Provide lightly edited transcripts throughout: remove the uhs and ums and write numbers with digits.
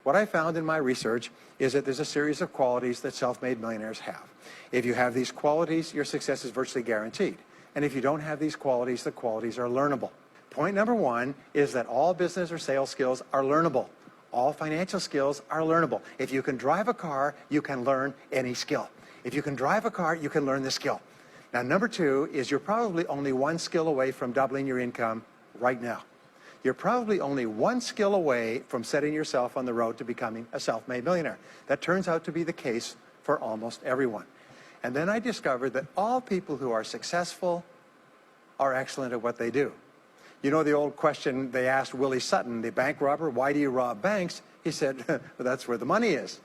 What I found in my research is that there's a series of qualities that self-made millionaires have. If you have these qualities, your success is virtually guaranteed. And if you don't have these qualities, the qualities are learnable. Point number one is that all business or sales skills are learnable. All financial skills are learnable. If you can drive a car, you can learn any skill. If you can drive a car, you can learn the skill. Now, number two is you're probably only one skill away from doubling your income right now. You're probably only one skill away from setting yourself on the road to becoming a self-made millionaire. That turns out to be the case for almost everyone. And then I discovered that all people who are successful are excellent at what they do. You know the old question they asked Willie Sutton, the bank robber, why do you rob banks? He said, well, that's where the money is.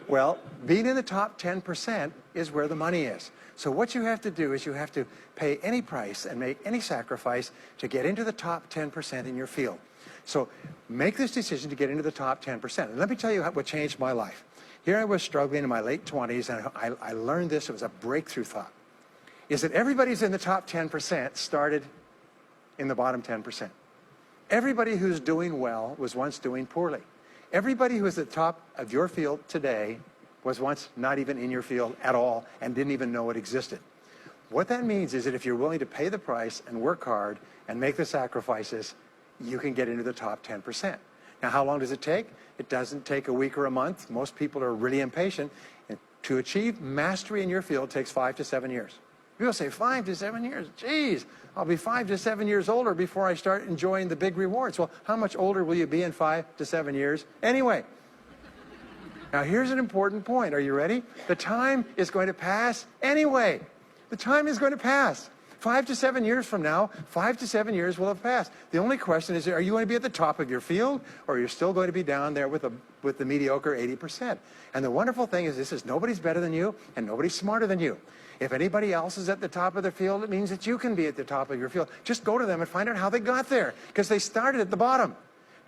Well, being in the top 10% is where the money is. So what you have to do is you have to pay any price and make any sacrifice to get into the top 10% in your field. So make this decision to get into the top 10%. And let me tell you what changed my life. Here I was struggling in my late 20s, and I learned this. It was a breakthrough thought. Is that everybody's in the top 10% started in the bottom 10%. Everybody who's doing well was once doing poorly. Everybody who is at the top of your field today was once not even in your field at all and didn't even know it existed. What that means is that if you're willing to pay the price and work hard and make the sacrifices, you can get into the top 10%. Now, how long does it take? It doesn't take a week or a month. Most people are really impatient. And to achieve mastery in your field takes 5 to 7 years. People say 5 to 7 years. Geez, I'll be 5 to 7 years older before I start enjoying the big rewards. Well, how much older will you be in 5 to 7 years anyway? Now, here's an important point. Are you ready? The time is going to pass anyway. The time is going to pass. 5 to 7 years from now, 5 to 7 years will have passed. The only question is, are you going to be at the top of your field, or you're still going to be down there with the mediocre 80%? And the wonderful thing is this is nobody's better than you, and nobody's smarter than you. If anybody else is at the top of their field, it means that you can be at the top of your field. Just go to them and find out how they got there, because they started at the bottom.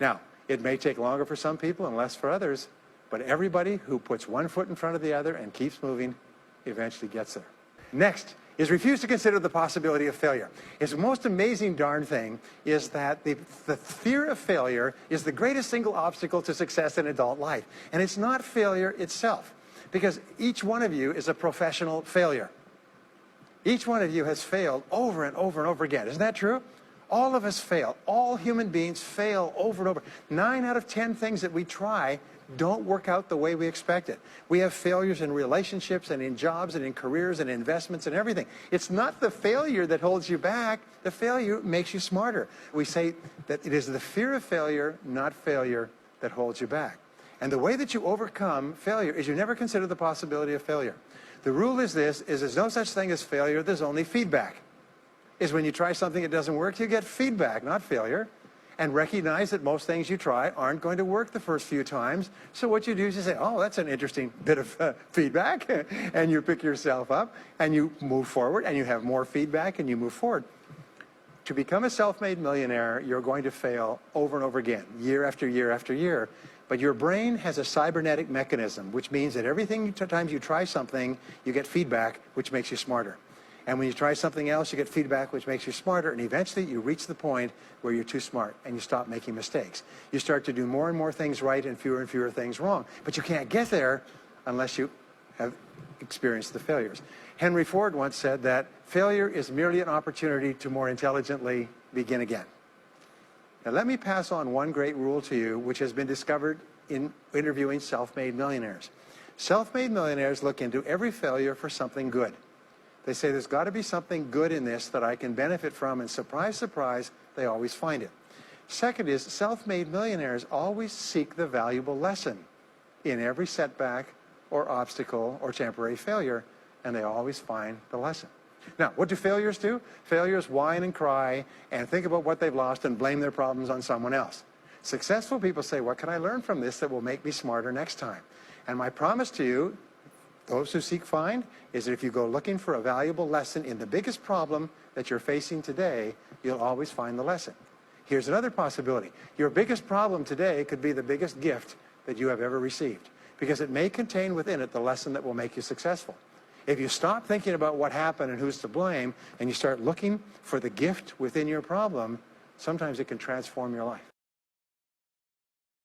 Now, it may take longer for some people and less for others, but everybody who puts one foot in front of the other and keeps moving eventually gets there. Next is refuse to consider the possibility of failure. It's the most amazing darn thing is that the fear of failure is the greatest single obstacle to success in adult life. And it's not failure itself, because each one of you is a professional failure. Each one of you has failed over and over and over again. Isn't that true? All of us fail. All human beings fail over and over. 9 out of 10 things that we try don't work out the way we expected. We have failures in relationships and in jobs and in careers and investments and everything. It's not the failure that holds you back. The failure makes you smarter. We say that it is the fear of failure, not failure, that holds you back. And the way that you overcome failure is you never consider the possibility of failure. The rule is this, is there's no such thing as failure, there's only feedback. Is when you try something that doesn't work, you get feedback, not failure. And recognize that most things you try aren't going to work the first few times. So what you do is you say, oh, that's an interesting bit of feedback. And you pick yourself up and you move forward and you have more feedback and you move forward. To become a self-made millionaire, you're going to fail over and over again, year after year after year. But your brain has a cybernetic mechanism, which means that times you try something, you get feedback, which makes you smarter. And when you try something else, you get feedback, which makes you smarter. And eventually, you reach the point where you're too smart and you stop making mistakes. You start to do more and more things right and fewer things wrong. But you can't get there unless you have experienced the failures. Henry Ford once said that failure is merely an opportunity to more intelligently begin again. Now, let me pass on one great rule to you, which has been discovered in interviewing self-made millionaires. Self-made millionaires look into every failure for something good. They say there's got to be something good in this that I can benefit from, and surprise, surprise, they always find it. Second is self-made millionaires always seek the valuable lesson in every setback or obstacle or temporary failure, and they always find the lesson. Now, what do failures do? Failures whine and cry and think about what they've lost and blame their problems on someone else. Successful people say, what can I learn from this that will make me smarter next time? And my promise to you, those who seek find, is that if you go looking for a valuable lesson in the biggest problem that you're facing today, you'll always find the lesson. Here's another possibility. Your biggest problem today could be the biggest gift that you have ever received, because it may contain within it the lesson that will make you successful. If you stop thinking about what happened and who's to blame, and you start looking for the gift within your problem, sometimes it can transform your life.